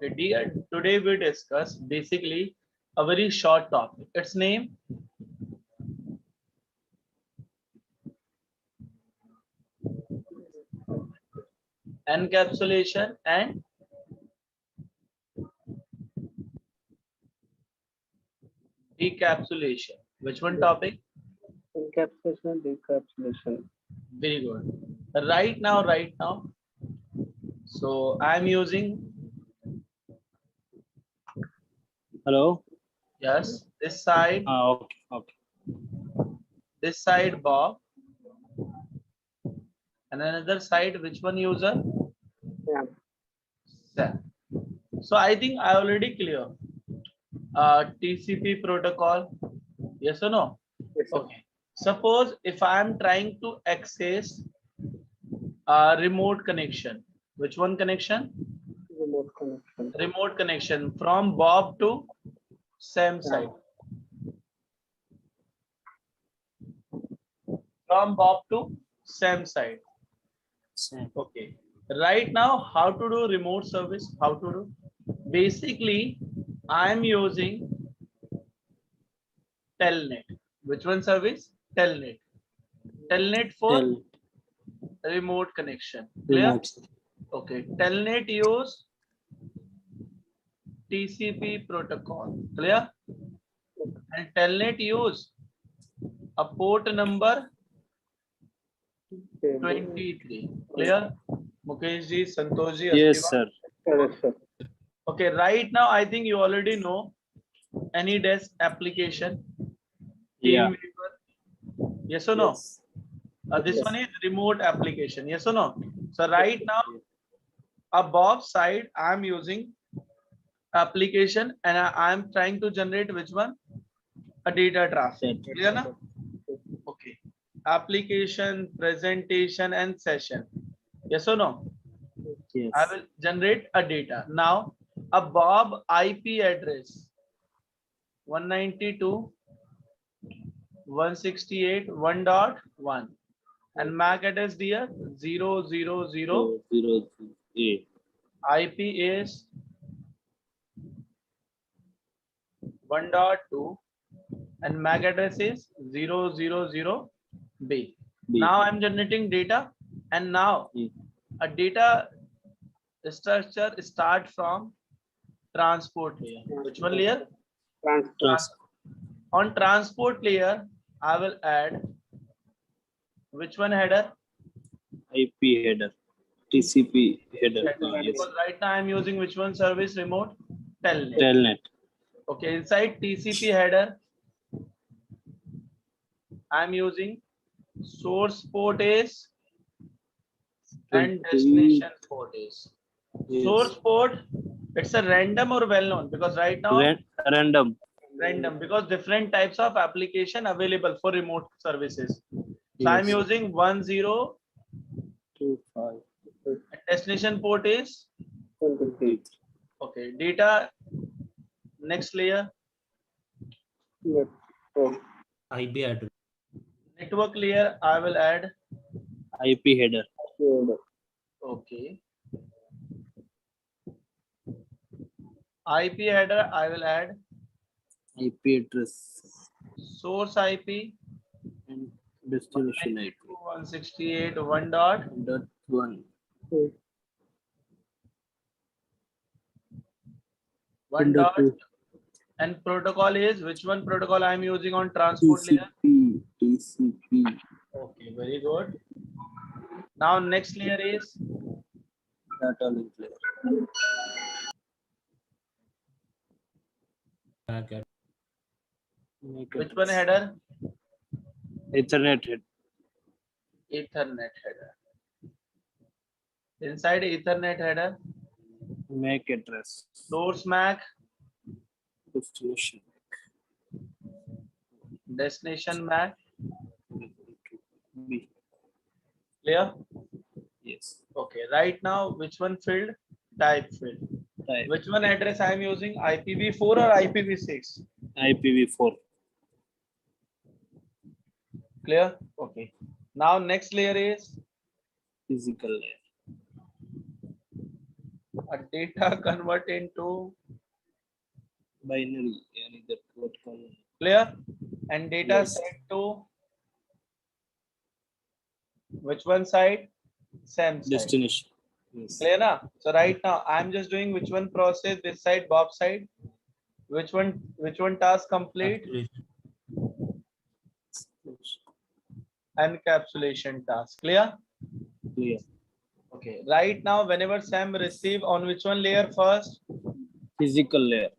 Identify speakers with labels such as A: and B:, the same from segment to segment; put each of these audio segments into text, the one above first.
A: Okay, dear, today we discuss basically a very short topic. Its name encapsulation and decapsulation. Which one topic?
B: Encapsulation, decapsulation.
A: Very good. Right now. So I'm using,
B: Hello.
A: yes, this side Bob, and another side, which one user?
B: Yeah.
A: Sam. So I think I already clear. TCP protocol, yes or no?
B: Yes, sir.
A: Okay. Suppose if I am trying to access a remote connection, which one connection?
B: Remote connection.
A: Remote connection from Bob to Sam
B: Yeah.
A: side. From Bob to Sam side.
B: Same.
A: Okay. Right now, how to do remote service? How to do? Basically, I am using Telnet. Which one service? Telnet. Telnet for
B: Tell
A: remote connection. Clear?
B: remote.
A: Okay. Telnet use TCP protocol. Clear? And Telnet use a port number
B: Same.
A: 23. Clear? Mukesh ji, Santosh ji,
B: Yes,
A: Astiva.
B: sir. Correct, sir.
A: Okay, right now I think you already know any desk application.
B: Yeah.
A: Teamweaver. Yes or no?
B: Yes.
A: This
B: Yes.
A: one is remote application. Yes or no? So right now, above side, I am using application and I am trying to generate which one? A data transfer.
B: That.
A: Clear na? Okay. Application, presentation, and session. Yes or no?
B: Yes.
A: I will generate a data. Now, a Bob IP address 192.168.1.1 and MAC address dear 000.
B: 008.
A: IP is 1.2 and MAC address is 000B.
B: B.
A: Now I'm generating data and now
B: Yeah.
A: a data structure start from transport layer. Which one layer?
B: Trans.
A: On transport layer, I will add which one header?
B: IP header. TCP header. Yes.
A: Because right now I'm using which one service remote? Telnet.
B: Telnet.
A: Okay, inside TCP header, I'm using source port is and destination port is.
B: Yes.
A: Source port, it's a random or well known because right now
B: Random.
A: random because different types of application available for remote services. So I'm
B: Yes.
A: using 10
B: 25.
A: and destination port is
B: 23.
A: okay. Data next layer,
B: IP address.
A: network layer, I will add
B: IP header.
A: okay. IP header, I will add
B: IP address
A: source IP
B: and destination IP.
A: 168 1 dot
B: 1.
A: 1 dot and protocol is which one protocol I am using on transport layer?
B: TCP.
A: Okay, very good. Now next layer is
B: Data link layer.
A: which one header?
B: Ethernet head.
A: Ethernet header. Inside Ethernet header,
B: MAC address.
A: source MAC,
B: Destination.
A: destination MAC.
B: B.
A: Clear?
B: Yes.
A: Okay, right now which one field? Type field.
B: Type.
A: Which one address I am using? IPv4 or IPv6?
B: IPv4.
A: Clear? Okay. Now next layer is
B: Physical layer.
A: a data convert into
B: Binary. Yani that what call
A: clear, and data
B: Yes.
A: sent to which one side? Same side.
B: destination. Yes.
A: Clear na? So right now I'm just doing which one process, this side, Bob side. Which one task complete? Encapsulation task. Clear?
B: Clear.
A: Okay. Right now, whenever Sam receive on which one layer first?
B: Physical layer.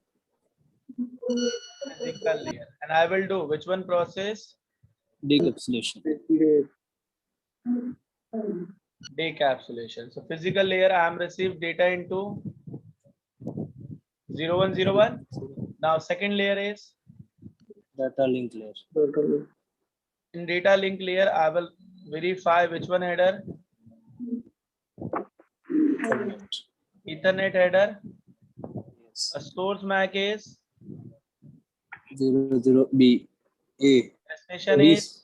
A: Physical layer. And I will do which one process?
B: Decapsulation.
A: Decapsulation. So physical layer, I am received data into 0101. Now second layer is
B: Data link layer.
A: in data link layer, I will verify which one header?
B: Ethernet.
A: Ethernet header.
B: Yes.
A: A source MAC is
B: 00B. A.
A: destination is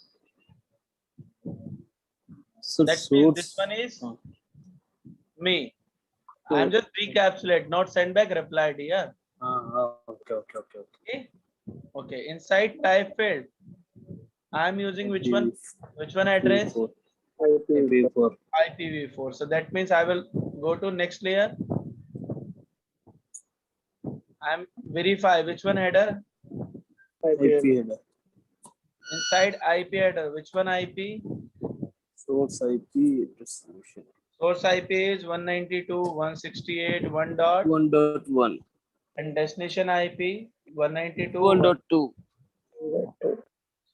B: So
A: that means this
B: source.
A: one is
B: Oh,
A: me. I am just recapsulate, not send back reply here.
B: okay.
A: Okay. Okay. Inside type field, I am using which one? Which one address?
B: IPv4.
A: IPv4. So that means I will go to next layer. I am verify which one header?
B: IP header.
A: Inside IP header, which one IP?
B: Source IP resolution.
A: Source IP is 192.168 dot
B: 1.1.
A: and destination IP 192.
B: 1.2.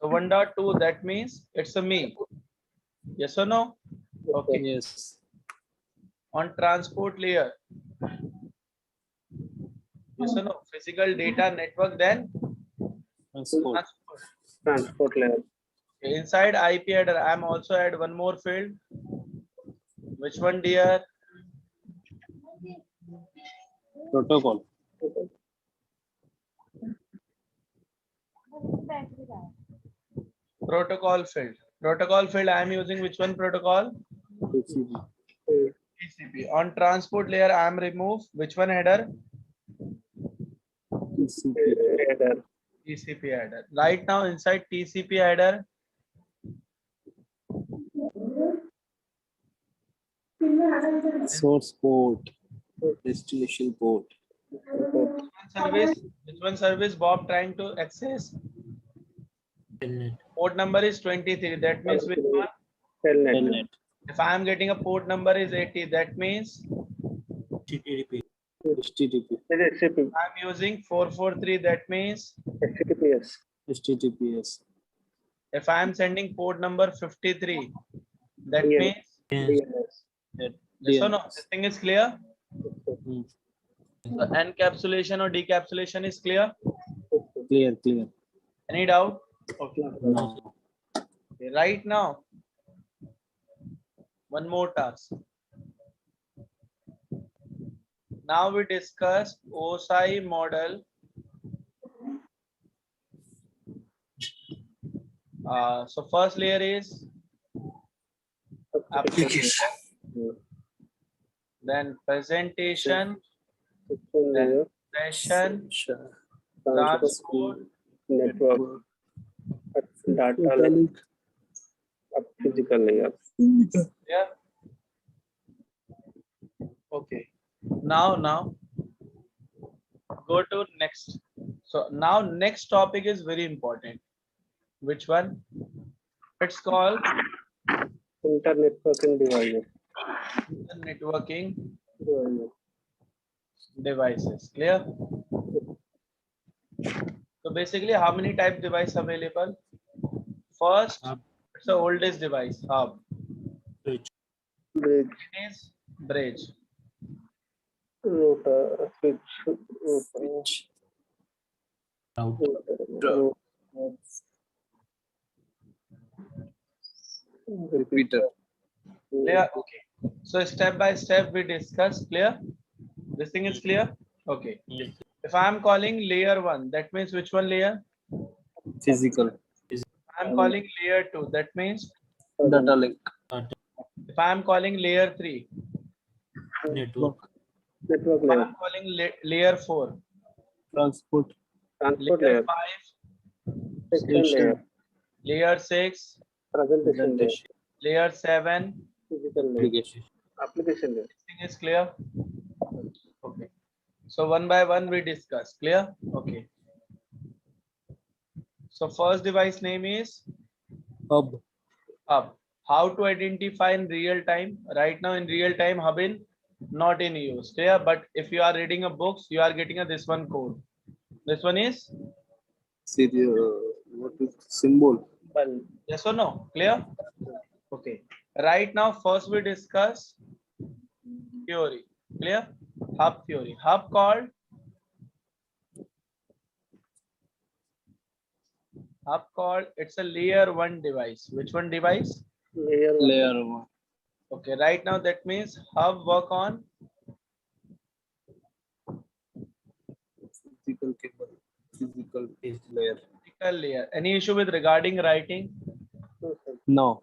A: So 1.2, that means it's a me. Yes or no? Okay.
B: Yes.
A: On transport layer. Yes or no? Physical data network, then
B: Transport.
C: Transport layer.
A: Okay, inside IP header, I'm also add one more field. Which one, dear?
B: Protocol.
A: Protocol field. Protocol field, I am using which one protocol?
B: TCP.
A: TCP. On transport layer, I am remove which one header?
B: TCP.
C: Header.
A: TCP header. Right now inside TCP header,
B: Source port. Destination port.
A: which one service Bob trying to access? Port number is 23. That means which one?
C: Telnet.
B: Telnet.
A: If I am getting a port number is 80, that means
B: HTTP.
C: HTTP.
A: I'm using 443. That means
C: HTTPS.
B: HTTPS.
A: if I am sending port number 53, that
C: Yeah.
A: means
C: DNS.
A: yes or no? This thing is clear.
B: Hmm.
A: So encapsulation or decapsulation is clear.
B: Clear.
A: Any doubt? Okay.
B: No.
A: Okay, right now, one more task. Now we discuss OSI model. So first layer is application, then presentation, then session, transport,
C: Network. Data link. Physical layer.
A: yeah. Okay. Now go to next. So now next topic is very important. Which one? It's called
C: Internetworking devices.
A: networking devices. Clear? So basically, how many type device available? First, it's the oldest device, hub.
C: Bridge.
A: It is bridge.
C: Router.
B: Switch.
C: Router.
B: Repeater.
A: Clear? Okay. So step by step we discuss. Clear? This thing is clear? Okay. If I am calling layer 1, that means which one layer?
B: Physical.
A: I am calling layer 2, that means
B: Data link.
A: if I am calling layer 3,
B: Network.
C: Network
A: I'm
C: layer.
A: calling layer 4,
B: Transport.
C: Transport
A: layer
C: layer.
A: 5,
C: Section layer.
A: layer 6,
C: Presentation layer.
A: layer 7.
C: Physical layer.
B: Application.
C: Application layer.
A: Everything is clear? Okay. So one by one we discuss. Clear? Okay. So first device name is
B: Hub.
A: hub. How to identify in real time? Right now in real time, hub in not in use. Clear? But if you are reading a books, you are getting a this one code. This one is
B: What is symbol?
C: Bulb.
A: yes or no? Clear? Okay. Right now, first we discuss theory. Clear? Hub theory. Hub called it's a layer 1 device. Which one device?
C: Layer 1.
B: Layer 1.
A: Okay, right now that means hub work on
B: Physical cable. Physical layer.
A: physical layer. Any issue with regarding writing?
C: No, sir.
B: No.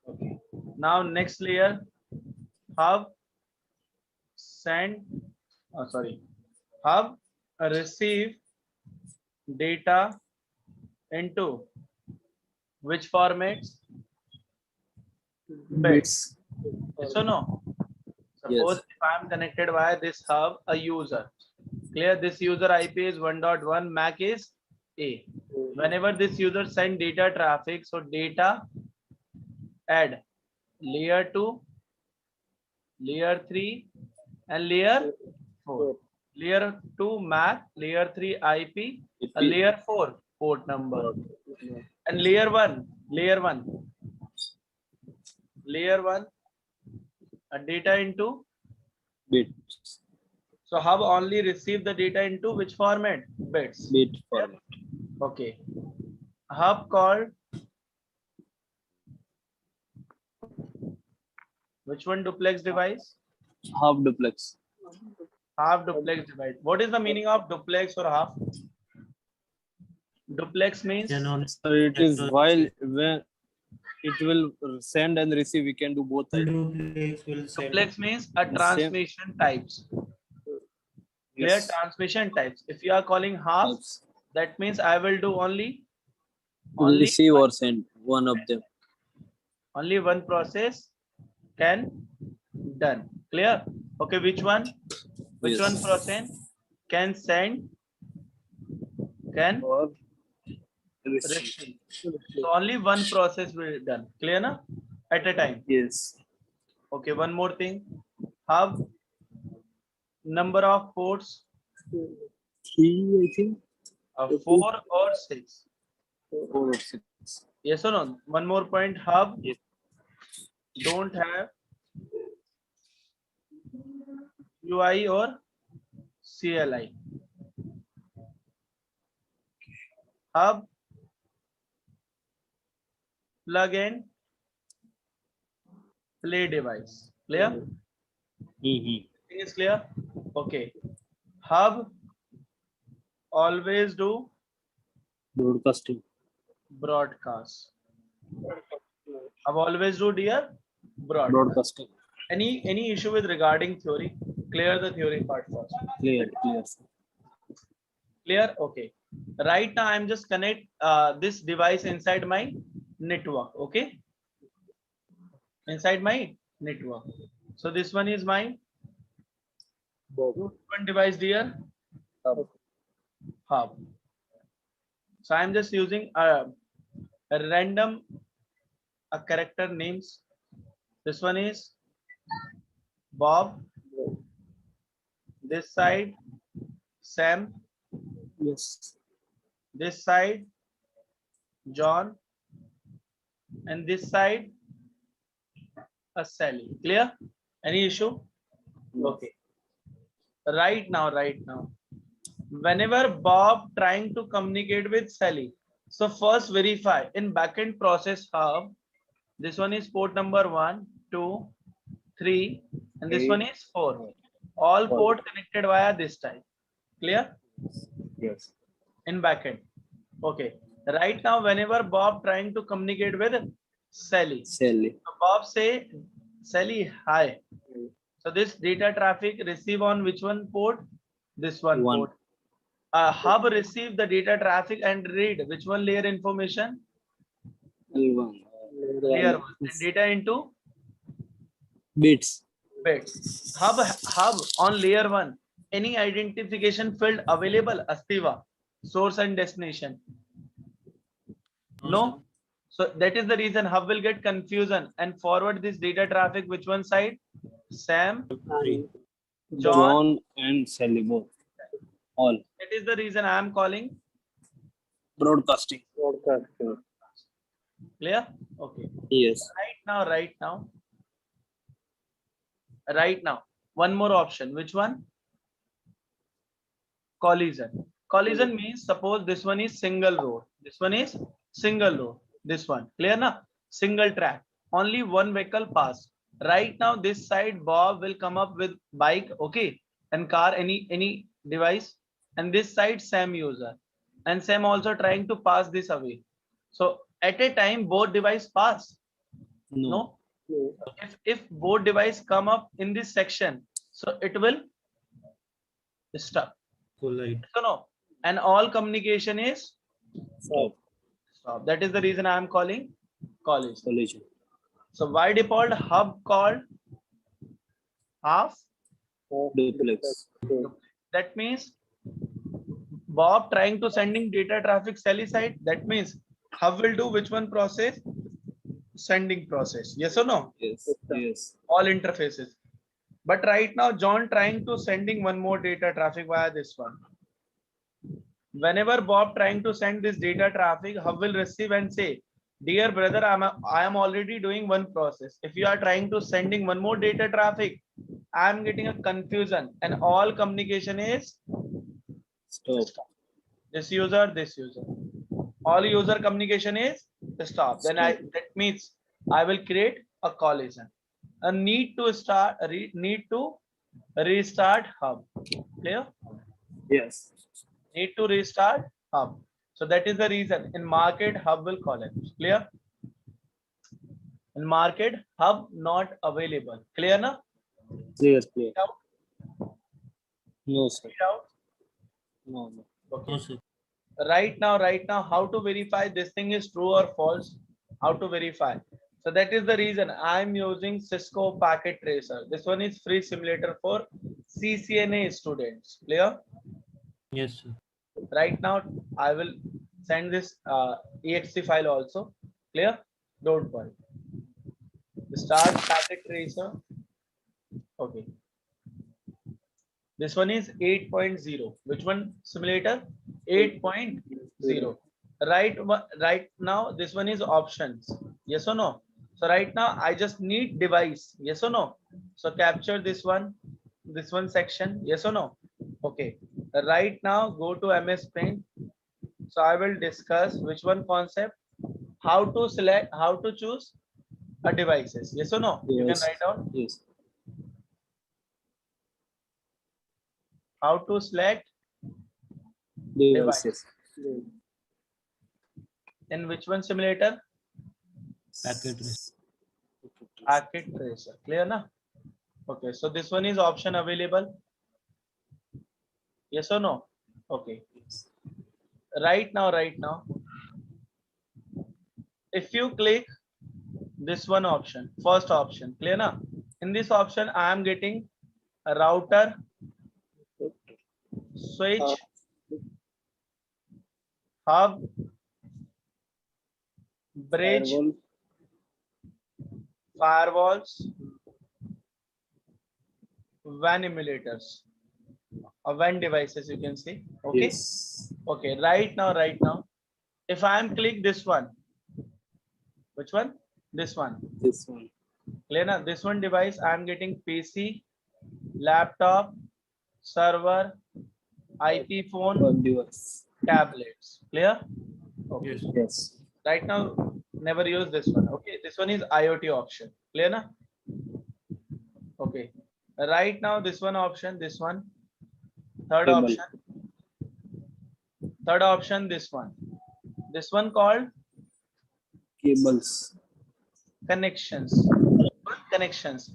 A: Okay. Now next layer, hub send. Oh, sorry. Hub receive data into which formats? Bits. Yes or no? Suppose
B: Yes.
A: if I am connected via this hub, a user. Clear? This user IP is 1.1, MAC is A. Whenever this user send data traffic, so data add layer 2, layer 3, and layer 4. Layer 2 MAC, layer 3 IP, a layer 4 port number, and layer 1, a data into.
B: Bits.
A: So hub only receive the data into which format? Bits.
B: Bit format.
A: Okay. Hub called which one duplex device?
B: Half duplex.
A: Half duplex device. What is the meaning of duplex or half? Duplex means
B: So it is while when it will send and receive, we can do both sides.
A: duplex means a transmission types. Clear?
B: Yes.
A: Transmission types. If you are calling half,
B: Types.
A: that means I will do only
B: Receive or send one of them.
A: only one process can done. Clear? Okay, which one? Which
B: Yes.
A: one process can send, can
B: Or
A: receive? So only one process will be done. Clear na? At a time.
B: Yes.
A: Okay, one more thing. Hub number of ports,
B: 3, I think.
A: 4 or 6.
B: 4 or 6.
A: Yes or no? One more point. Hub
B: Yes.
A: don't have UI or CLI. Hub plug and play device. Clear? Thing is clear? Okay. Hub always do
B: Broadcasting.
A: broadcast. Hub always do dear broadcast.
B: Broadcasting.
A: Any issue with regarding theory? Clear the theory part first.
B: Clear. Clear.
A: Clear? Okay. Right now I'm just connect this device inside my network. Okay. Inside my network. So this one is my one device dear hub. So I'm just using a random character names. This one is Bob. This side Sam.
B: Yes.
A: This side John. And this side a Sally. Clear? Any issue? Okay. Right now. Whenever Bob trying to communicate with Sally, so first verify in backend process hub. This one is port number 1, 2, 3, and this one is 4. All port connected via this type. Clear?
B: Yes.
A: In backend. Okay. Right now, whenever Bob trying to communicate with Sally,
B: Sally.
A: so Bob say, Sally, hi. So this data traffic receive on which one port? This one
B: One.
A: port. A hub receive the data traffic and read which one layer information?
B: L1.
A: Layer one. And data into
B: Bits.
A: bits. Hub on layer one. Any identification field available? Astiva. Source and destination. No. So that is the reason hub will get confusion and forward this data traffic which one side? Sam, John.
B: John and Sally both. All.
A: That is the reason I am calling.
B: Broadcasting.
C: Broadcasting.
A: Clear? Okay.
B: Yes.
A: Right now. One more option. Which one? Collision. Collision means suppose this one is single road. This one is single road. This one. Clear na? Single track. Only one vehicle pass. Right now this side Bob will come up with bike, okay, and car, any device, and this side Sam user, and Sam also trying to pass this away. So at a time both device pass. No.
C: No.
A: If both device come up in this section, so it will stop.
D: Collide.
A: So no, and all communication is
B: Stop.
A: stop. That is the reason I am calling collision.
B: Collision.
A: So by default hub called half.
B: Duplex.
A: That means Bob trying to sending data traffic Sally side. That means hub will do which one process? Sending process. Yes or no?
B: Yes. Yes.
A: All interfaces. But right now John trying to sending one more data traffic via this one. Whenever Bob trying to send this data traffic, hub will receive and say, dear brother, I am already doing one process. If you are trying to sending one more data traffic, I am getting a confusion and all communication is
B: Stop.
A: this user. All user communication is stop. Then that means I will create a collision. A need to restart hub. Clear?
B: Yes.
A: Need to restart hub. So that is the reason in market hub will collapse. Clear? In market hub not available. Clear na?
B: Clear. Clear.
A: Out?
B: No, sir.
A: Out?
B: No. No.
A: Okay.
D: No, sir.
A: Right now, how to verify this thing is true or false? How to verify? So that is the reason I'm using Cisco Packet Tracer. This one is free simulator for CCNA students. Clear?
D: Yes, sir.
A: Right now I will send this exe file also. Clear? Don't worry. Start Packet Tracer. Okay. This one is 8.0. Which one simulator? 8.0. Right now this one is options. Yes or no? So right now I just need device. Yes or no? So capture this one section. Yes or no? Okay. Right now go to MS Paint. So I will discuss which one concept, how to select, how to choose a devices. Yes or no? You can
B: Yes.
A: write down
B: Yes.
A: how to select
B: Devices.
A: in which one simulator?
D: Packet tracer.
A: Packet Tracer. Clear na? Okay. So this one is option available. Yes or no? Okay. Right now, if you click this one option, first option, clear na? In this option, I am getting a router, switch, hub, bridge,
B: Firewall.
A: firewalls, WAN emulators, or WAN devices, you can see. Okay.
B: Yes.
A: Okay. Right now, if I am click this one, which one? This one.
B: This one.
A: Clear na? This one device, I am getting PC, laptop, server, IP phone,
B: One device.
A: tablets. Clear? Okay.
D: Yes.
B: Yes.
A: Right now, never use this one. Okay. This one is IoT option. Clear na? Okay. Right now, this one option, this one. Third
B: Cable.
A: option. Third option, this one. This one called
B: Cables.
A: connections. Connections.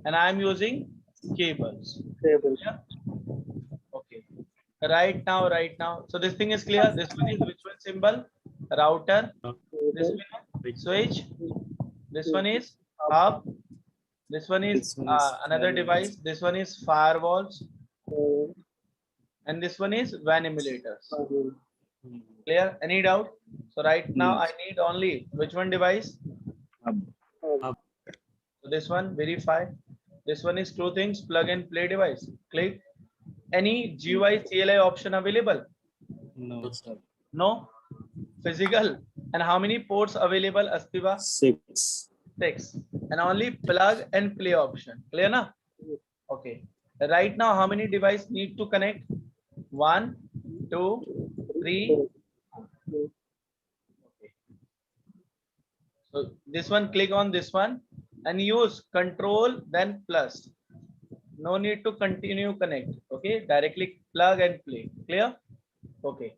A: And I am using cables.
C: Cable.
A: Yeah. Okay. Right now. So this thing is clear. This one is which one symbol? Router. This one is switch. This one is hub. This one is
B: This one is
A: another
B: firewall.
A: device. This one is firewalls.
C: Uh,
A: And this one is WAN emulators.
B: Hmm.
A: Clear? Any doubt? So right now I
B: Yes.
A: need only which one device?
B: Hub.
A: So this one, verify. This one is two things, plug and play device. Click. Any GUI CLI option available?
B: No, sir.
A: No. Physical. And how many ports available, Astiva?
B: 6.
A: 6. And only plug and play option. Clear na? Okay. Right now, how many device need to connect? 1, 2, 3. Okay. So this one, click on this one and use control then plus. No need to continue connect. Okay. Directly plug and play. Clear? Okay.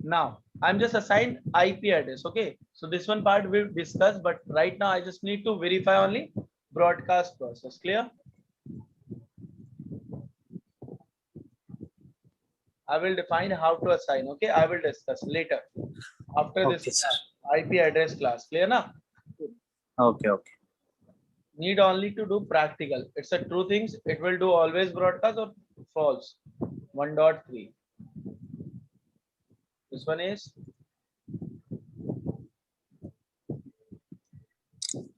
A: Now I'm just assigned IP address. Okay. So this one part we'll discuss, but right now I just need to verify only broadcast process. Clear? I will define how to assign. Okay. I will discuss later after
B: Okay,
A: this
B: sir.
A: IP address class. Clear na?
B: Okay.
A: Need only to do practical. It's a true things. It will do always broadcast or false. 1.3. This one is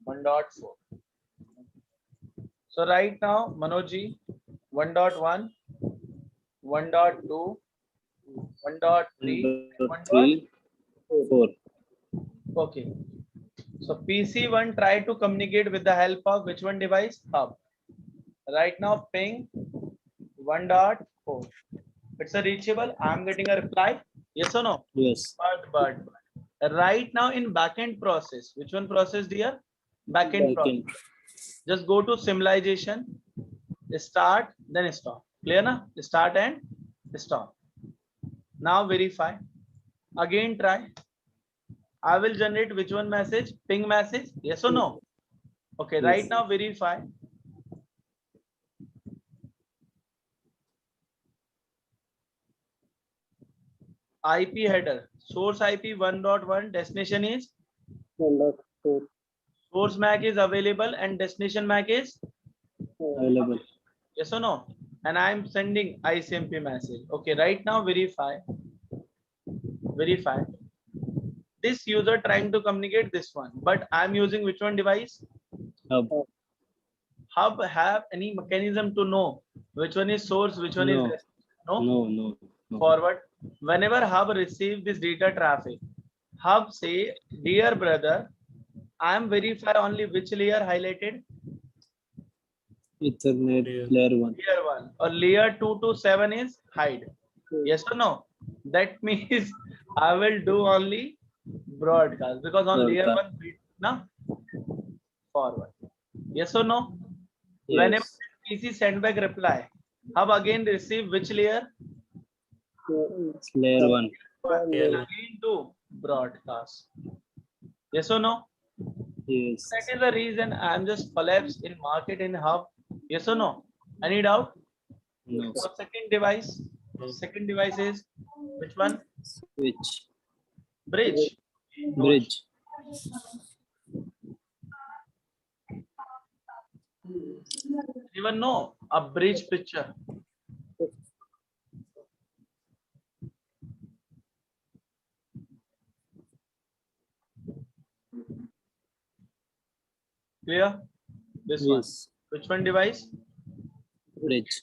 A: 1.4. So right now, Manojji, 1.1, 1.2, 1.3,
B: 1.3, 4.
A: Okay. So PC1 try to communicate with the help of which one device? Hub. Right now, ping 1.4. It's a reachable. I'm getting a reply. Yes or no?
B: Yes.
A: But right now in backend process, which one process, dear? Backend process.
B: Backend.
A: Just go to symbolization, start, then stop. Clear na? Start and stop. Now verify. Again try. I will generate which one message? Ping message. Yes or no? Okay.
B: Yes.
A: Right now verify. IP header. Source IP 1.1. Destination is
C: 1.4.
A: source MAC is available and destination MAC is
B: Available.
A: yes or no? And I'm sending ICMP message. Okay, right now verify. Verify. This user trying to communicate this one, but I'm using which one device?
B: Hub.
A: Hub have any mechanism to know which one is source, which one
B: No.
A: is destination? No?
B: No.
A: Forward. Whenever Hub receive this data traffic, Hub say, dear brother, I am verify only which layer highlighted?
B: Ethernet layer 1.
A: Layer 1 or layer 2 to 7 is hide. Yes or no? That means I will do only broadcast because on layer
B: Broadcast.
A: 1 bit na forward. Yes or no? Whenever
B: Yes.
A: PC send back reply, Hub again receive which layer?
B: It's layer 1.
A: And
D: Layer
A: again do broadcast. Yes or no?
B: Yes.
A: That is the reason I'm just collapsed in market in Hub. Yes or no? Any doubt?
B: No.
A: So second device.
D: No.
A: Second device is which one?
B: Switch.
A: Bridge.
B: Bridge.
A: Even know a bridge picture. Clear? This one.
B: Yes.
A: Which one device?
B: Bridge.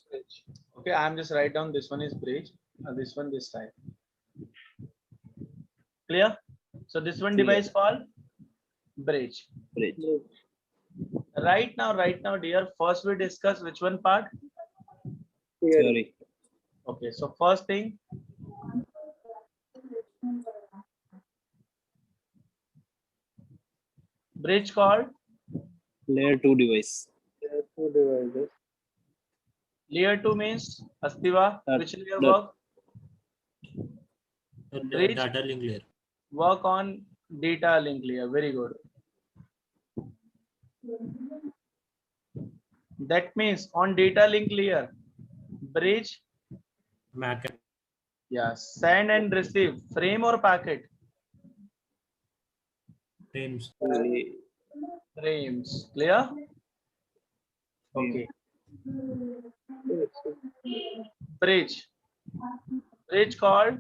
A: Okay, I'm just write down this one is bridge and this one this time. Clear? So this one
B: Clear.
A: device called bridge.
B: Bridge.
A: Right now, dear, first we discuss which one part?
B: Theory.
A: Okay, so first thing, bridge called
B: Layer 2 device.
C: There are two devices.
A: layer 2 means Astiva,
B: That-
A: which layer
B: that-
A: work? Bridge.
D: Data link layer.
A: Work on data link layer. Very good. That means on data link layer, bridge,
D: MAC.
A: yeah, send and receive, frame or packet,
D: Frames.
A: frames. Clear? Okay. Bridge. Bridge called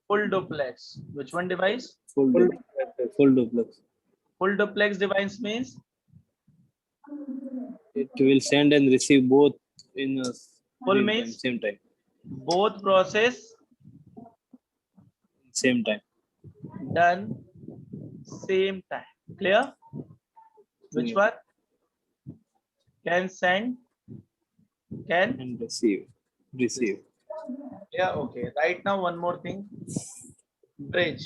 A: full duplex. Which one device?
B: Full duplex.
A: Full duplex device means
B: It will send and receive both in a
A: full means
B: same time.
A: both process
B: Same time.
A: done same time. Clear? Which
B: Yeah.
A: one? Can send, can,
B: And receive.
A: yeah, okay. Right now, one more thing. Bridge.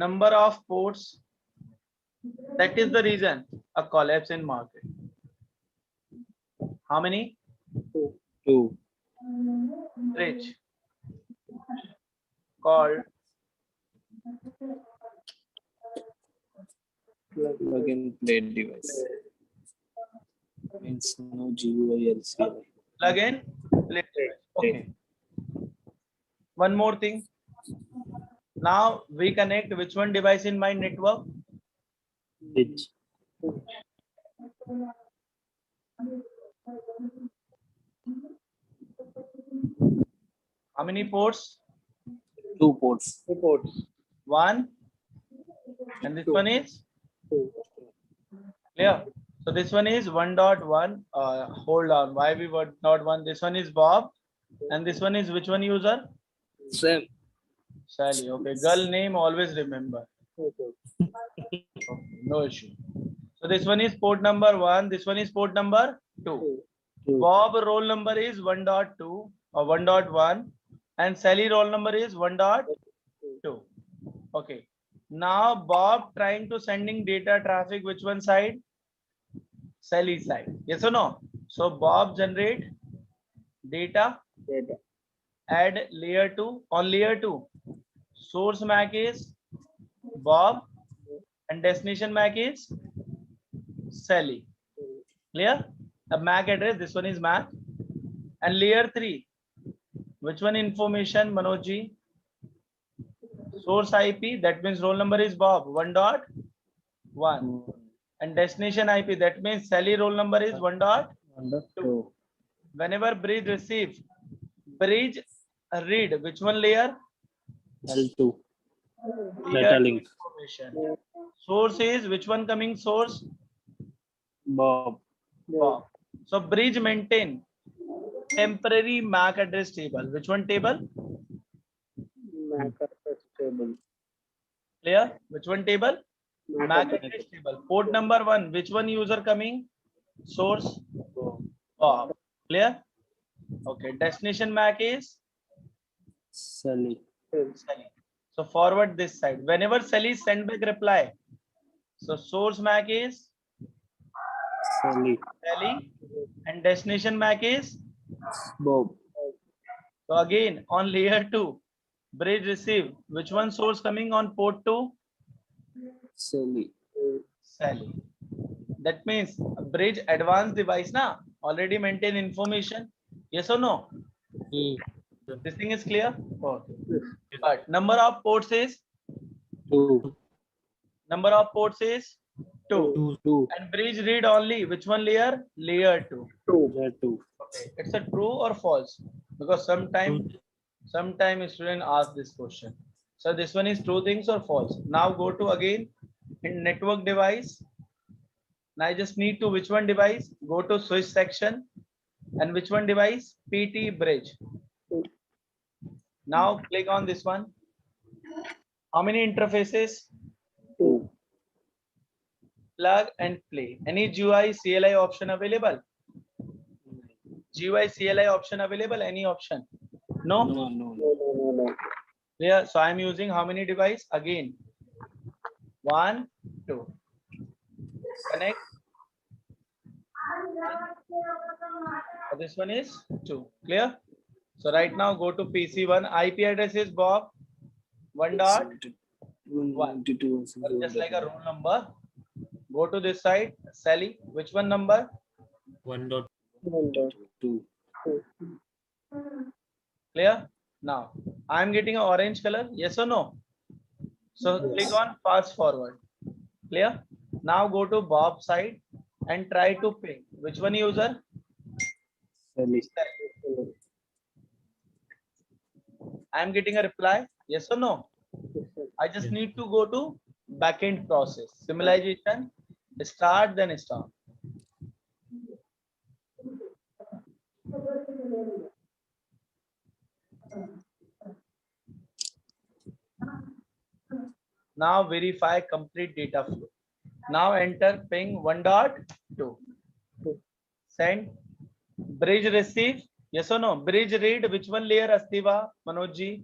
A: Number of ports. That is the reason a collapse in market. How many?
B: 2.
A: Bridge. Called
B: Plug and play device. Means no GUI LCI.
A: plug in. Play device. Okay. One more thing. Now we connect which one device in my network?
B: Bridge.
A: How many ports?
B: 2 ports.
A: One. And this one is clear. So this one is 1.1. Hold on. Why we were not one? This one is Bob. And this one is which one user?
B: Same.
A: Sally. Okay. Girl name always remember. Okay, no issue. So this one is port number 1. This one is port number 2. Bob roll number is 1.2 or 1.1 and Sally roll number is 1.2. Okay. Now Bob trying to sending data traffic which one side? Sally side. Yes or no? So Bob generate data, add layer 2 on layer 2. Source MAC is Bob and destination MAC is Sally. Clear? The MAC address, this one is MAC. And layer 3, which one information, Manojji? Source IP, that means roll number is Bob, 1.1. And destination IP, that means Sally roll number is 1.2. Whenever bridge receive, bridge read, which one layer?
B: L2.
A: Layer
B: Data
A: two
B: link.
A: information. Source is, which one coming source?
B: Bob.
A: Bob. So bridge maintain temporary MAC address table. Which one table? Clear? Which one table? MAC address table. Port number 1. Which one user coming? Source. Bob. Clear? Okay. Destination MAC is
B: Sally.
A: Sally. So forward this side. Whenever Sally send back reply. So source MAC is
B: Sally.
A: Sally and destination MAC is
B: Bob.
A: so again on layer 2 bridge receive which one source coming on port 2?
B: Sally.
A: Sally. That means a bridge advanced device na already maintain information. Yes or no? This thing is clear. Okay. But number of ports is
B: 2.
A: number of ports is 2
B: 2.
A: and bridge read only which one layer? Layer 2.
B: Layer 2.
A: Okay. It's a true or false because sometime student ask this question. So this one is true things or false. Now go to again in network device. Now I just need to which one device? Go to switch section and which one device? PT bridge. Now click on this one. How many interfaces?
B: 2.
A: Plug and play. Any GUI CLI option available? GUI CLI option available? Any option? No?
B: No.
A: Yeah, so I'm using how many device? Again, 1, 2. Connect. This one is 2. Clear? So right now go to PC1. IP address is Bob 1.1.
B: 192.
A: Just like a roll number Go to this side. Sally, which one number?
D: 1.2.
B: 2.
A: Clear? Now, I'm getting an orange color. Yes or no? So click on fast forward. Clear? Now go to Bob side and try to ping. Which one user?
B: Sally.
A: I'm getting a reply. Yes or no? I just
D: Yes.
A: need to go to backend process. Symbolization. Start then stop. Now verify complete data flow. Now enter ping 1.2. Send. Bridge receive. Yes or no? Bridge read. Which one layer, Astiva, Manojji?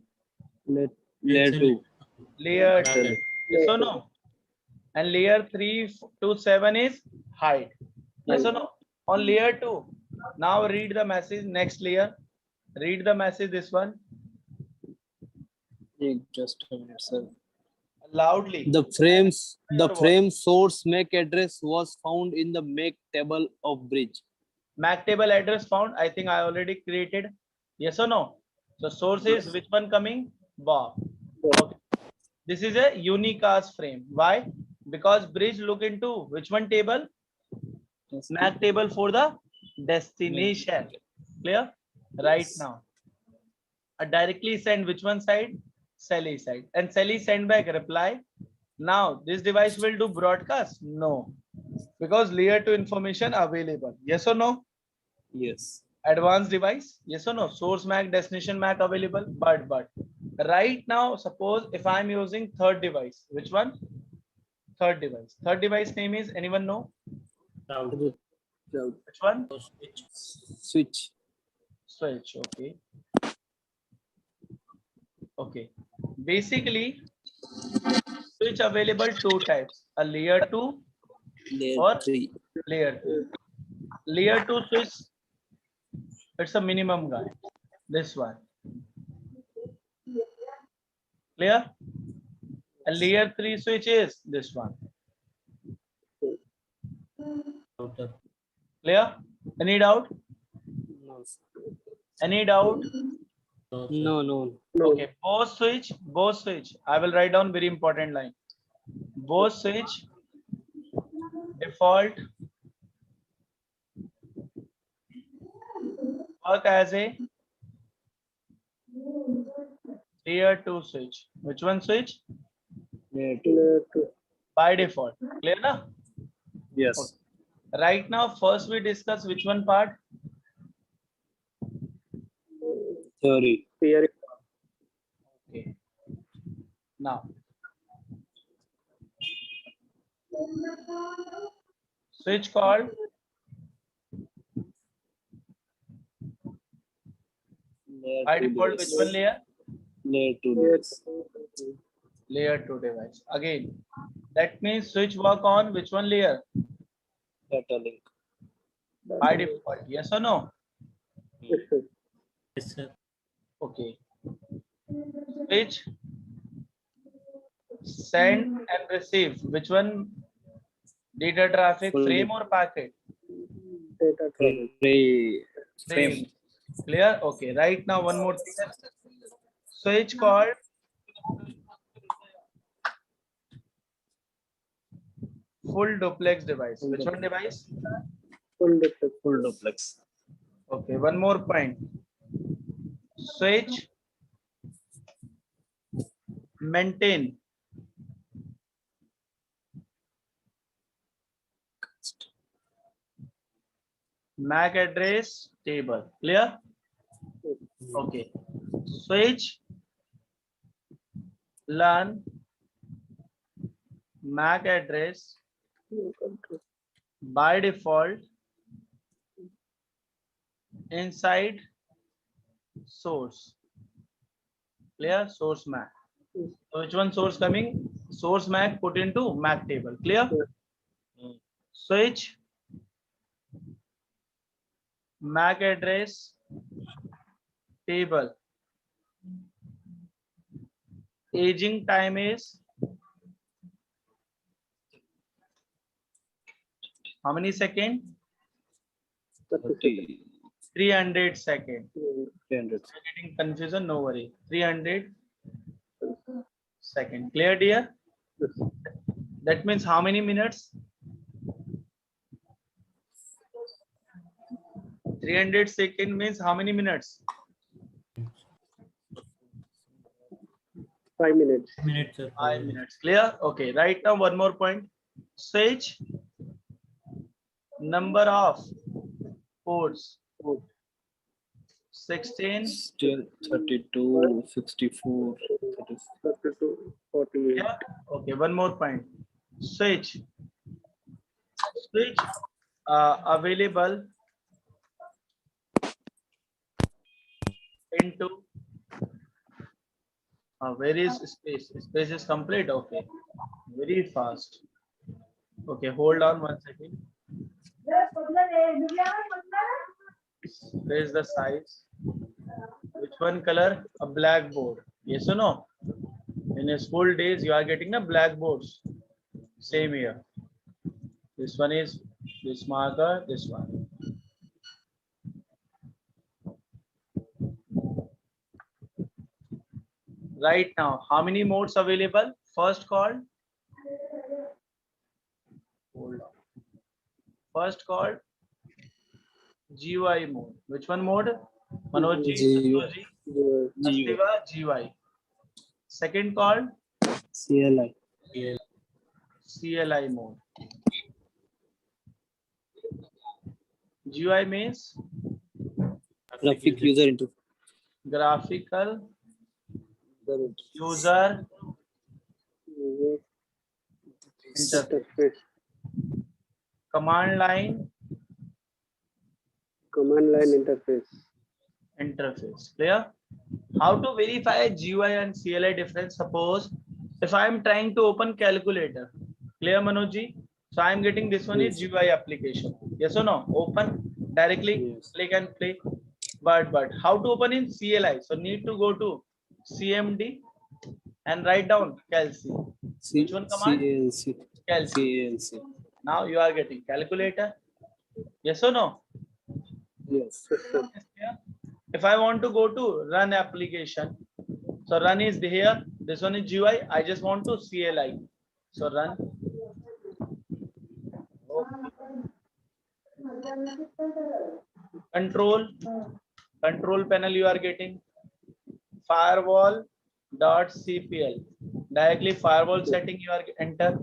B: Layer 2.
A: Layer 2.
D: Backend.
A: Yes or no? And layer 3 to 7 is hide. Yes or no? On layer 2. Now read the message. Next layer. Read the message. This one.
B: Just a minute, sir.
A: Loudly.
B: The frame source MAC address was found in the MAC table of bridge.
A: MAC table address found. I think I already created. Yes or no? So source is which one coming? Bob. Okay. This is a unicast frame. Why? Because bridge look into which one table? MAC table for the destination. Clear? Right now. I directly send which one side? Sally side. And Sally send back reply. Now this device will do broadcast? No. Because layer 2 information available. Yes or no?
B: Yes.
A: Advanced device? Yes or no? Source MAC, destination MAC available? But right now, suppose if I'm using third device, which one? Third device. Third device name is, anyone know?
D: Route.
A: Which one?
D: Switch.
B: Switch.
A: Switch. Okay. Okay. Basically, switch available two types: a layer 2
B: Layer
A: or
B: 3.
A: layer 2. Layer 2 switch, it's a minimum guy. This one. Clear? A layer 3 switch is this one.
D: Router.
A: Clear? Any doubt?
B: No,
A: Any doubt?
D: No, sir.
B: no.
A: Okay. Both switch. I will write down very important line. Both switch default work as a layer 2 switch. Which one switch?
B: Layer 2.
A: By default. Clear na?
B: Yes.
A: Right now, first we discuss which one part?
B: Theory.
A: Okay. Now, switch called
B: Layer
A: by
B: 2
A: default. Which
B: device.
A: one layer?
B: Layer 2 device.
A: Layer 2 device. Again, that means switch work on which one layer?
B: Data link.
A: By default. Yes or no?
D: Yes, sir.
A: Okay. Switch send and receive. Which one? Data traffic,
B: Full
A: frame or packet?
B: Frame.
A: Clear? Okay. Right now, one more thing. Switch called full duplex device. Which one device?
B: Full duplex.
A: Okay. One more point. Switch maintain MAC address table. Clear? Okay. Switch learn MAC address by default inside source. Clear? Source MAC. So which one source coming? Source MAC put into MAC table. Clear? Switch MAC address table. Aging time is How many second?
C: 30
A: 300 second.
B: 300.
A: You're getting confusion, no worry. 300 second. Clear, dear?
C: seconds.
A: That means how many minutes? 300 second means how many minutes?
C: 5 minutes.
D: Minutes, sir.
A: 5 minutes. Clear? Okay. Right now, one more point. Switch number of ports. 16.
B: Still 32, 64, 36.
C: 32, 48.
A: Yeah. Okay. One more point. Switch available into where is space? Space is complete. Okay. Very fast. Okay. Hold on 1 second. Where is the size? Which one color? A blackboard. Yes or no? In a school days, you are getting a blackboards. Same here. This one is this marker, this one. Right now, how many modes available? First called. Hold on. First called GUI mode. Which one mode? Manoj ji,
B: GUI.
A: Santosh ji,
C: Yeah.
A: Astiva, GUI. Second called
B: CLI.
D: Yeah.
A: CLI mode. GUI means
B: Graphic user interface.
A: graphical user
C: Mhm.
A: interface.
C: Interface.
A: Command line
C: Command line interface.
A: Clear? How to verify GUI and CLI difference? Suppose if I am trying to open calculator. Clear, Manoj ji? So I am getting this one is GUI application. Yes or no? Open directly,
B: Yes.
A: click and play. But how to open in CLI? So need to go to CMD and write down calc. Which one command?
B: CLC.
A: Calc.
B: CLC.
A: Now you are getting calculator. Yes or no?
B: Yes.
A: Yeah. If I want to go to run application, so run is here. This one is GUI. I just want to CLI. So run. Control panel you are getting. Firewall.cpl. Directly firewall setting you are enter.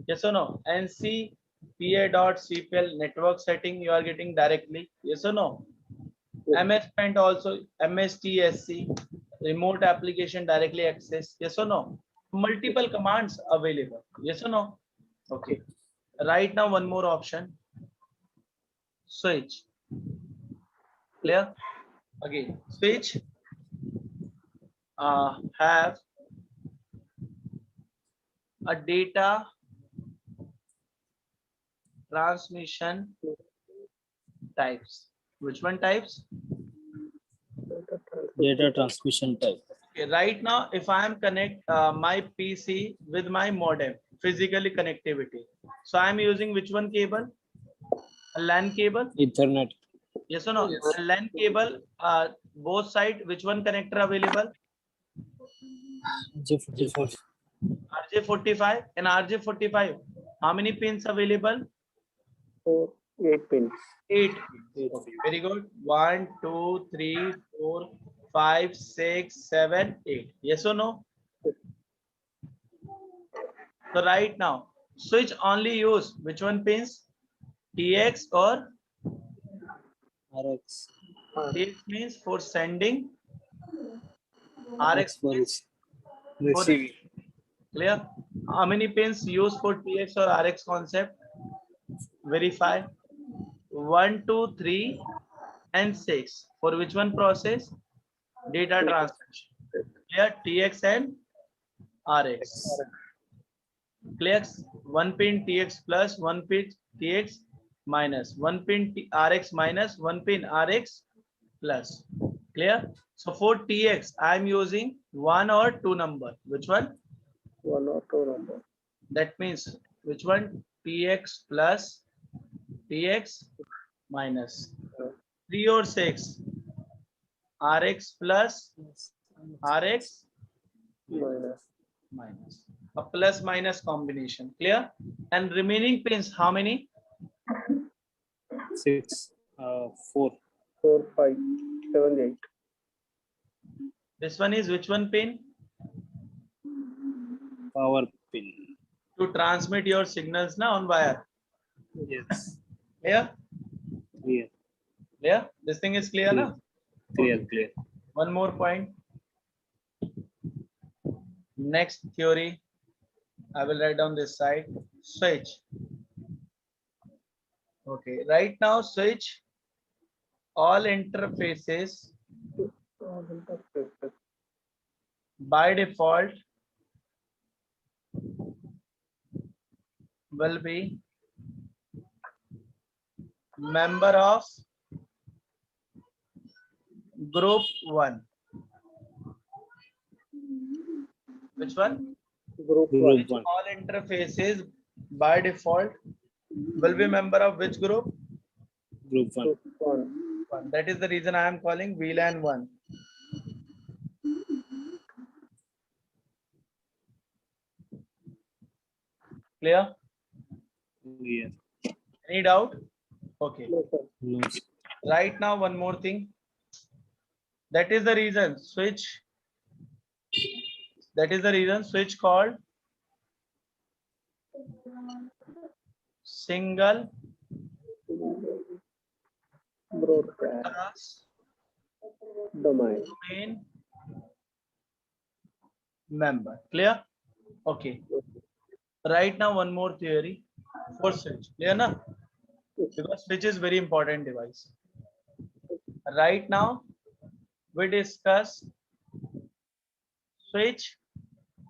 A: Yes or no? NCPA.cpl network setting you are getting directly. Yes or no? MS Paint also MSTSC remote application directly access. Yes or no? Multiple commands available. Yes or no? Okay. Right now one more option. Switch. Clear? Again, switch have a data transmission types. Which one types?
B: Data transmission type.
A: Okay, right now, if I am connect my PC with my modem, physically connectivity. So I am using which one cable? A LAN cable?
B: Ethernet.
A: Yes or no? A LAN cable, both side, which one connector available?
B: J45.
A: RJ45 and RJ45. How many pins available?
C: 8 pins.
A: 8. Okay, very good. 1, 2, 3, 4, 5, 6, 7, 8. Yes or no? So right now, switch only use which one pins? TX or
B: RX.
A: TX means for sending.
B: RX
A: RX
B: for
A: means
B: receiving.
A: clear. How many pins used for TX or RX concept? Verify. 1, 2, 3, and 6. For which one process? Data transmission. Clear. TX and RX. Clear. One pin TX plus, one pin TX minus, one pin RX minus, one pin RX plus. Clear. So for TX, I am using 1 or 2 number. Which one?
C: 1 or 2 number.
A: That means which one? TX plus Tx minus 3 or 6 Rx plus Rx
C: minus
A: minus a plus minus combination. Clear? And remaining pins, how many?
B: 6, 4.
C: 4, 5, 7, 8.
A: This one is which one pin?
B: Power pin.
A: To transmit your signals now on wire.
B: Yes.
A: Clear?
B: Clear.
A: Clear? This thing is clear now?
B: Clear. Clear.
A: One more point. Next theory, I will write down this side. Switch. Okay, right now switch all interfaces
C: All interfaces.
A: by default will be member of group 1. Which one?
C: Group
B: Group
C: 1.
A: Which
B: 1.
A: all interfaces by default will be member of which group?
B: Group 1.
C: Group 1.
A: 1. That is the reason I am calling VLAN 1. Clear?
B: Clear.
A: Any doubt? Okay.
C: No, sir.
B: No, sir.
A: Right now, one more thing. That is the reason switch. That is the reason switch called single
C: Broadcast
A: class
C: domain.
A: domain member. Clear? Okay. Right now, one more theory for switch. Clear na? Because switch is very important device. Right now, we discuss switch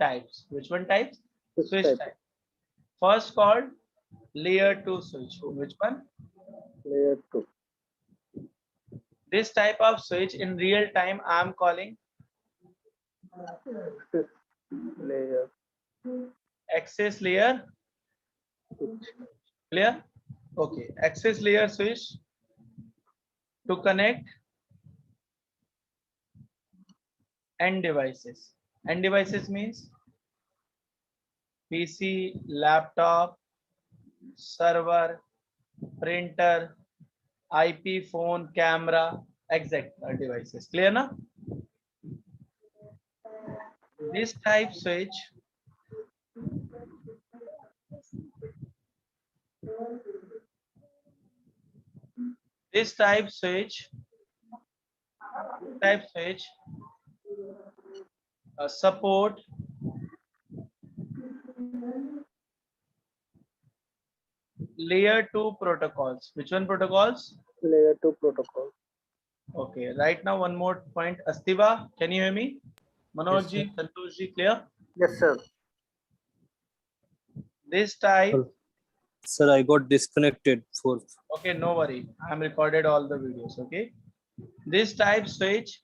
A: types. Which one types? Switch
C: type.
A: type. First called layer 2 switch. Which one?
C: Layer 2.
A: This type of switch in real time I am calling
C: Access layer.
A: access layer. Clear? Okay. Access layer switch to connect end devices. End devices means PC, laptop, server, printer, IP, phone, camera, exact devices. Clear na? This type switch type switch support layer 2 protocols. Which one protocols?
C: Layer 2 protocol.
A: Okay, right now one more point. Astiva, can you hear me? Manoj ji, Santosh ji, clear?
C: Yes, sir.
A: This type,
B: Sir, I got disconnected for
A: okay, no worry. I am recorded all the videos, okay? This type switch,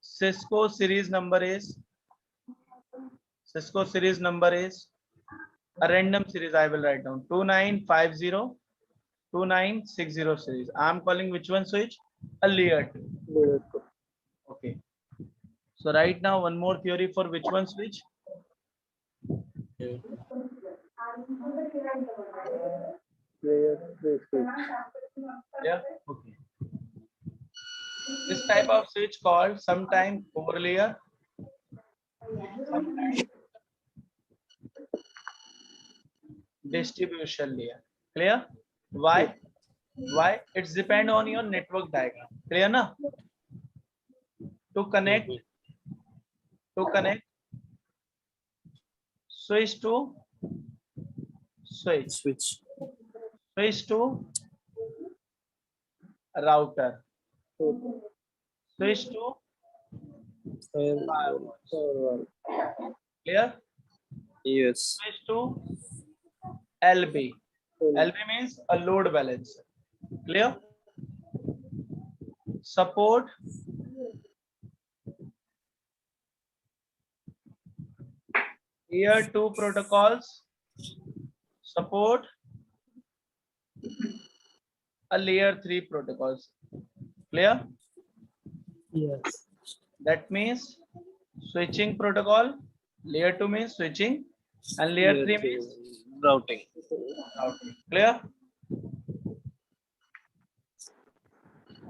A: Cisco series number is a random series. I will write down 2950 2960 series. I am calling which one switch? A layer 2.
C: Layer 2.
A: Okay. So right now one more theory for which one switch?
C: Layer 3 switch.
A: Yeah. Okay. This type of switch called sometime core layer, sometime distribution layer. Clear? Why? Why? It's depend on your network diagram. Clear na? To connect switch to
B: switch.
A: to router, switch to firewall.
C: Firewall.
A: Clear?
B: Yes.
A: Switch to LB. LB means a load balancer. Clear? Support layer 2 protocols. Support a layer 3 protocols. Clear?
B: Yes.
A: That means switching protocol. Layer 2 means switching, and layer 3 means
B: Routing.
A: routing. Clear?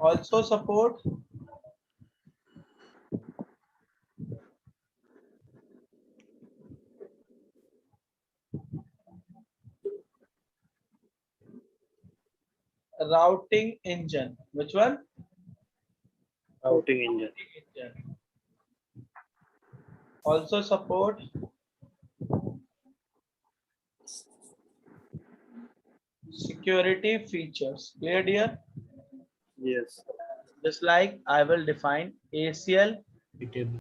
A: Also support routing engine. Which one?
B: Routing engine.
A: Engine. Also support security features. Clear, dear?
B: Yes.
A: Just like I will define ACL,
D: Table.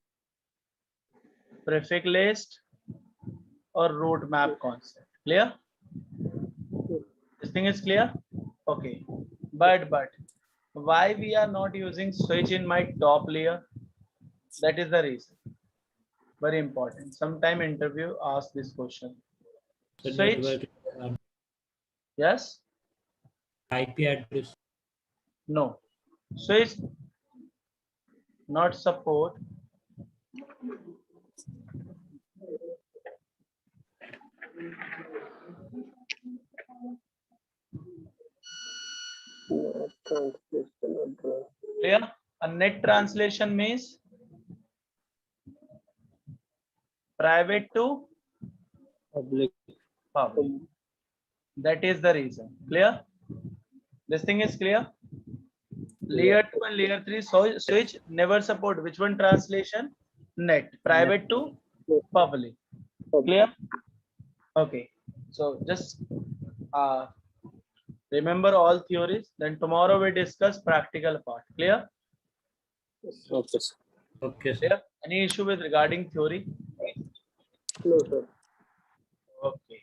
A: prefix list, or roadmap concept. Clear? This thing is clear? Okay. But why we are not using switch in my top layer? That is the reason. Very important. Sometime interview ask this question.
D: The
A: Switch.
D: network
A: Yes?
D: IP address.
A: No. Switch not support
C: Translation address.
A: clear. A net translation means private to
B: Public.
A: public. That is the reason. Clear? This thing is clear. Layer 2 and layer 3 switch never support which one translation? Net. Private to public. Clear? Okay. So just remember all theories. Then tomorrow we discuss practical part. Clear?
B: Okay. Sir.
D: Okay, sir.
A: Clear? Any issue with regarding theory?
C: No, sir.
A: Okay.